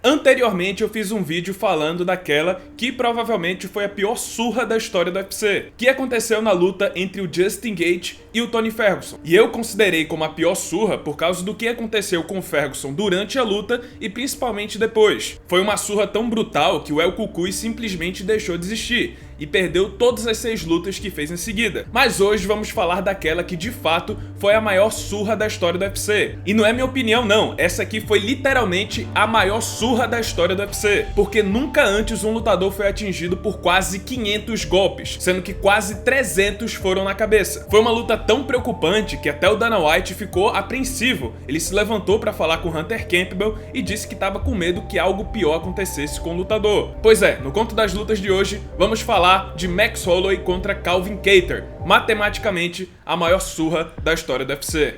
Anteriormente eu fiz um vídeo falando daquela que provavelmente foi a pior surra da história do UFC, que aconteceu na luta entre o Justin Gaethje e o Tony Ferguson. E eu considerei como a pior surra por causa do que aconteceu com o Ferguson durante a luta e principalmente depois. Foi uma surra tão brutal que o El Cucuy simplesmente deixou de existir e perdeu todas as 6 lutas que fez em seguida. Mas hoje vamos falar daquela que de fato foi a maior surra da história do UFC. E não é minha opinião não, essa aqui foi literalmente a maior surra da história do UFC, porque nunca antes um lutador foi atingido por quase 500 golpes, sendo que quase 300 foram na cabeça. Foi uma luta tão preocupante que até o Dana White ficou apreensivo. Ele se levantou para falar com Hunter Campbell e disse que estava com medo que algo pior acontecesse com o lutador. Pois é, no conto das lutas de hoje vamos falar de Max Holloway contra Calvin Kattar, matematicamente a maior surra da história do UFC.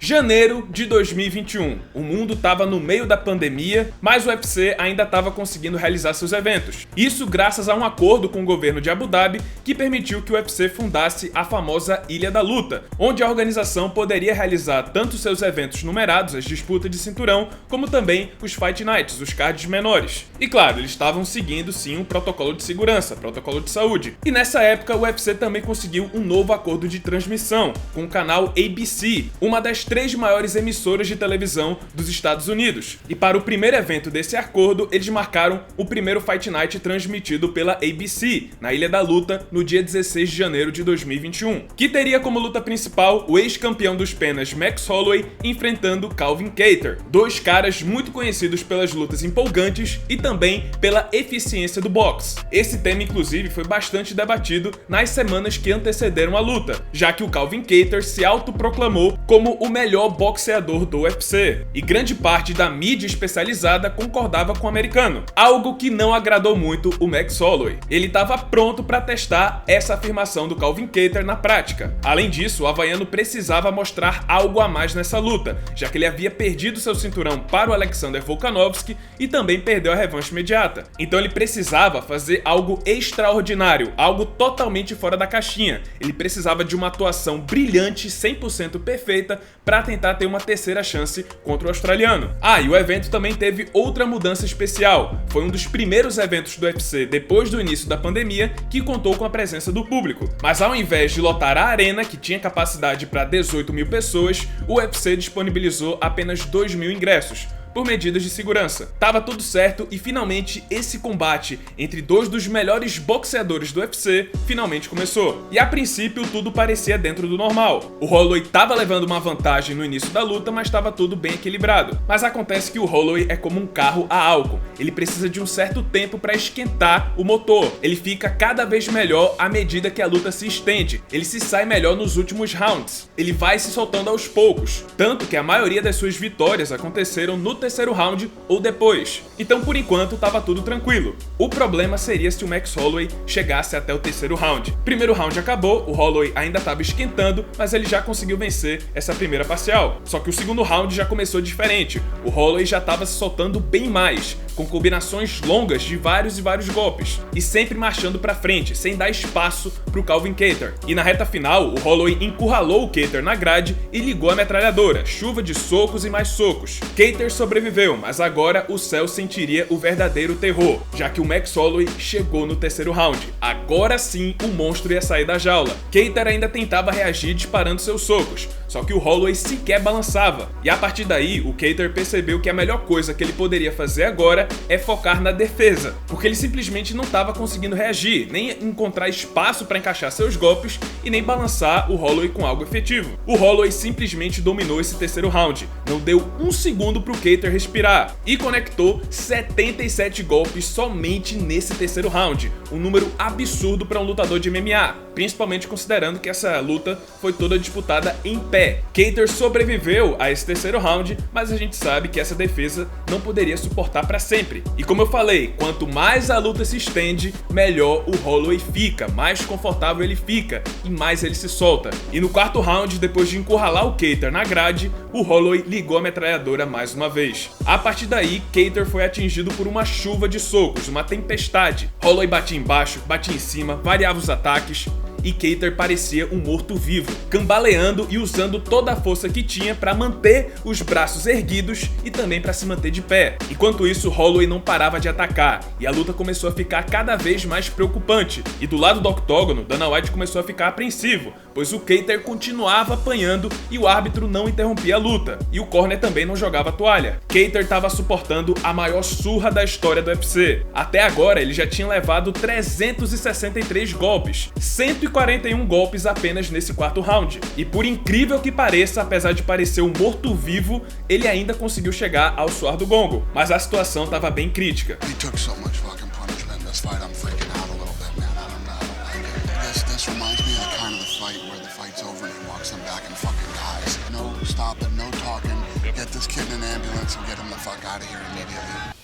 Janeiro de 2021. O mundo estava no meio da pandemia, mas o UFC ainda estava conseguindo realizar seus eventos. Isso graças a um acordo com o governo de Abu Dhabi que permitiu que o UFC fundasse a famosa Ilha da Luta, onde a organização poderia realizar tanto seus eventos numerados, as disputas de cinturão, como também os Fight Nights, os cards menores. E claro, eles estavam seguindo sim um protocolo de segurança, protocolo de saúde. E nessa época o UFC também conseguiu um novo acordo de transmissão com o canal ABC, uma das 3 maiores emissoras de televisão dos Estados Unidos. E para o primeiro evento desse acordo, eles marcaram o primeiro Fight Night transmitido pela ABC, na Ilha da Luta, no dia 16 de janeiro de 2021, que teria como luta principal o ex-campeão dos penas Max Holloway enfrentando Calvin Kattar, 2 caras muito conhecidos pelas lutas empolgantes e também pela eficiência do boxe. Esse tema inclusive foi bastante debatido nas semanas que antecederam a luta, já que o Calvin Kattar se autoproclamou como o melhor boxeador do UFC, e grande parte da mídia especializada concordava com o americano, algo que não agradou muito o Max Holloway. Ele estava pronto para testar essa afirmação do Calvin Kattar na prática. Além disso, o havaiano precisava mostrar algo a mais nessa luta, já que ele havia perdido seu cinturão para o Alexander Volkanovski e também perdeu a revanche imediata. Então ele precisava fazer algo extraordinário, algo totalmente fora da caixinha. Ele precisava de uma atuação brilhante, 100% perfeita, para tentar ter uma terceira chance contra o australiano. E o evento também teve outra mudança especial. Foi um dos primeiros eventos do UFC depois do início da pandemia que contou com a presença do público. Mas ao invés de lotar a arena, que tinha capacidade para 18 mil pessoas, o UFC disponibilizou apenas 2 mil ingressos, por medidas de segurança. Tava tudo certo e finalmente esse combate entre 2 dos melhores boxeadores do UFC finalmente começou. E a princípio tudo parecia dentro do normal. O Holloway tava levando uma vantagem no início da luta, mas tava tudo bem equilibrado. Mas acontece que o Holloway é como um carro a álcool. Ele precisa de um certo tempo para esquentar o motor. Ele fica cada vez melhor à medida que a luta se estende. Ele se sai melhor nos últimos rounds. Ele vai se soltando aos poucos. Tanto que a maioria das suas vitórias aconteceram no terceiro round ou depois. Então por enquanto tava tudo tranquilo. O problema seria se o Max Holloway chegasse até o terceiro round. Primeiro round acabou, o Holloway ainda estava esquentando, mas ele já conseguiu vencer essa primeira parcial. Só que o segundo round já começou diferente. O Holloway já estava se soltando bem mais, com combinações longas de vários e vários golpes, e sempre marchando para frente, sem dar espaço pro Calvin Kattar. E na reta final, o Holloway encurralou o Kattar na grade e ligou a metralhadora, chuva de socos e mais socos. Kattar sobreviveu, mas agora o céu sentiria o verdadeiro terror, já que o Max Holloway chegou no terceiro round. Agora sim o monstro ia sair da jaula. Kattar ainda tentava reagir disparando seus socos, só que o Holloway sequer balançava. E a partir daí, o Kattar percebeu que a melhor coisa que ele poderia fazer agora é focar na defesa, porque ele simplesmente não estava conseguindo reagir, nem encontrar espaço para encaixar seus golpes e nem balançar o Holloway com algo efetivo. O Holloway simplesmente dominou esse terceiro round, não deu um segundo pro Kattar respirar e conectou 77 golpes somente nesse terceiro round, um número absurdo para um lutador de MMA, principalmente considerando que essa luta foi toda disputada em pé. Kattar sobreviveu a esse terceiro round, mas a gente sabe que essa defesa não poderia suportar para sempre. E como eu falei, quanto mais a luta se estende, melhor o Holloway fica, mais confortável ele fica e mais ele se solta. E no quarto round, depois de encurralar o Kattar na grade, o Holloway ligou a metralhadora mais uma vez. A partir daí, Kattar foi atingido por uma chuva de socos, uma tempestade. Holloway batia embaixo, batia em cima, variava os ataques. e Kattar parecia um morto-vivo, cambaleando e usando toda a força que tinha para manter os braços erguidos e também para se manter de pé. Enquanto isso, Holloway não parava de atacar e a luta começou a ficar cada vez mais preocupante. E do lado do octógono, Dana White começou a ficar apreensivo, pois o Kattar continuava apanhando e o árbitro não interrompia a luta, e o corner também não jogava a toalha. Kattar estava suportando a maior surra da história do UFC. Até agora ele já tinha levado 363 golpes, 141 golpes apenas nesse quarto round. E por incrível que pareça, apesar de parecer um morto-vivo, ele ainda conseguiu chegar ao suar do gongo, mas a situação estava bem crítica.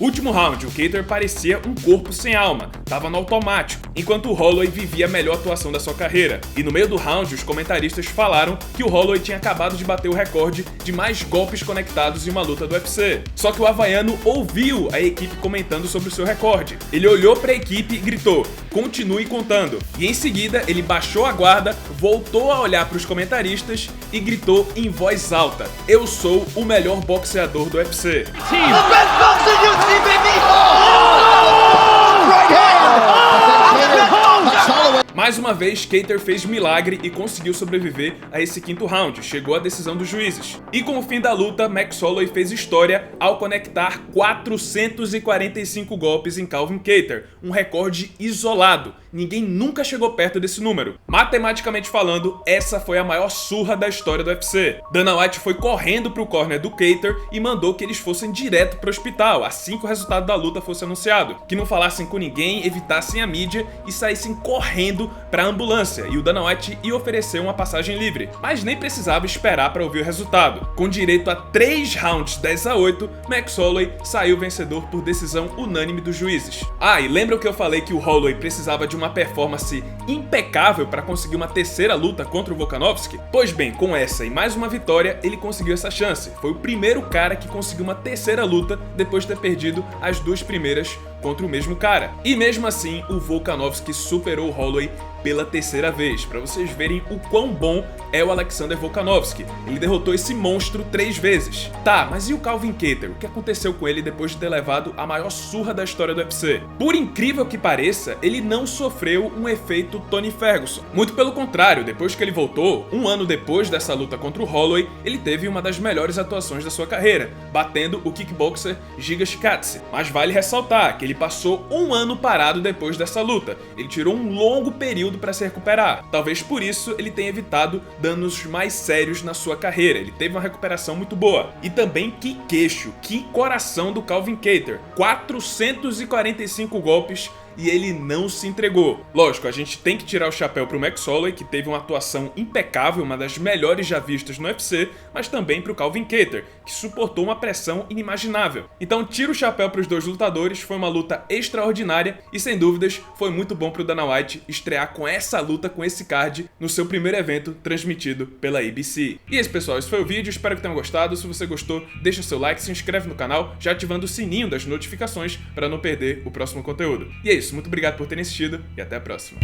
Último round, o Kattar parecia um corpo sem alma, tava no automático, enquanto o Holloway vivia a melhor atuação da sua carreira. E no meio do round, os comentaristas falaram que o Holloway tinha acabado de bater o recorde de mais golpes conectados em uma luta do UFC. Só que o havaiano ouviu a equipe comentando sobre o seu recorde. Ele olhou para a equipe e gritou: "Continue contando". E em seguida, ele baixou a guarda, voltou a olhar para os comentaristas e gritou em voz alta: "Eu sou o melhor boxeador do UFC". Mais uma vez, Kattar fez milagre e conseguiu sobreviver a esse quinto round, chegou à decisão dos juízes. E com o fim da luta, Max Holloway fez história ao conectar 445 golpes em Calvin Kattar, um recorde isolado. Ninguém nunca chegou perto desse número. Matematicamente falando, essa foi a maior surra da história do UFC. Dana White foi correndo pro corner do Kattar e mandou que eles fossem direto pro hospital, assim que o resultado da luta fosse anunciado. Que não falassem com ninguém, evitassem a mídia e saíssem correndo pra ambulância, e o Dana White ia oferecer uma passagem livre, mas nem precisava esperar para ouvir o resultado. Com direito a 3 rounds 10-8, Max Holloway saiu vencedor por decisão unânime dos juízes. Ah, e lembra que eu falei que o Holloway precisava de uma performance impecável para conseguir uma terceira luta contra o Volkanovski? Pois bem, com essa e mais uma vitória, ele conseguiu essa chance. Foi o primeiro cara que conseguiu uma terceira luta depois de ter perdido as 2 primeiras contra o mesmo cara. E mesmo assim, o Volkanovski superou o Holloway pela terceira vez, para vocês verem o quão bom é o Alexander Volkanovski. Ele derrotou esse monstro 3 vezes. Tá, mas e o Calvin Kattar? O que aconteceu com ele depois de ter levado a maior surra da história do UFC? Por incrível que pareça, ele não sofreu um efeito Tony Ferguson. Muito pelo contrário, depois que ele voltou, um ano depois dessa luta contra o Holloway, ele teve uma das melhores atuações da sua carreira, batendo o kickboxer Giga Chikadze. Mas vale ressaltar que ele passou um ano parado depois dessa luta. Ele tirou um longo período para se recuperar. Talvez por isso ele tenha evitado danos mais sérios na sua carreira. Ele teve uma recuperação muito boa. E também que queixo, que coração do Calvin Kattar. 445 golpes e ele não se entregou. Lógico, a gente tem que tirar o chapéu pro Max Holloway, que teve uma atuação impecável, uma das melhores já vistas no UFC, mas também pro Calvin Kattar, que suportou uma pressão inimaginável. Então tira o chapéu pros dois lutadores, foi uma luta extraordinária e sem dúvidas foi muito bom pro Dana White estrear com essa luta, com esse card, no seu primeiro evento transmitido pela ABC. E esse, pessoal, esse foi o vídeo, espero que tenham gostado. Se você gostou, deixa seu like, se inscreve no canal, já ativando o sininho das notificações para não perder o próximo conteúdo. E é isso. Muito obrigado por terem assistido e até a próxima.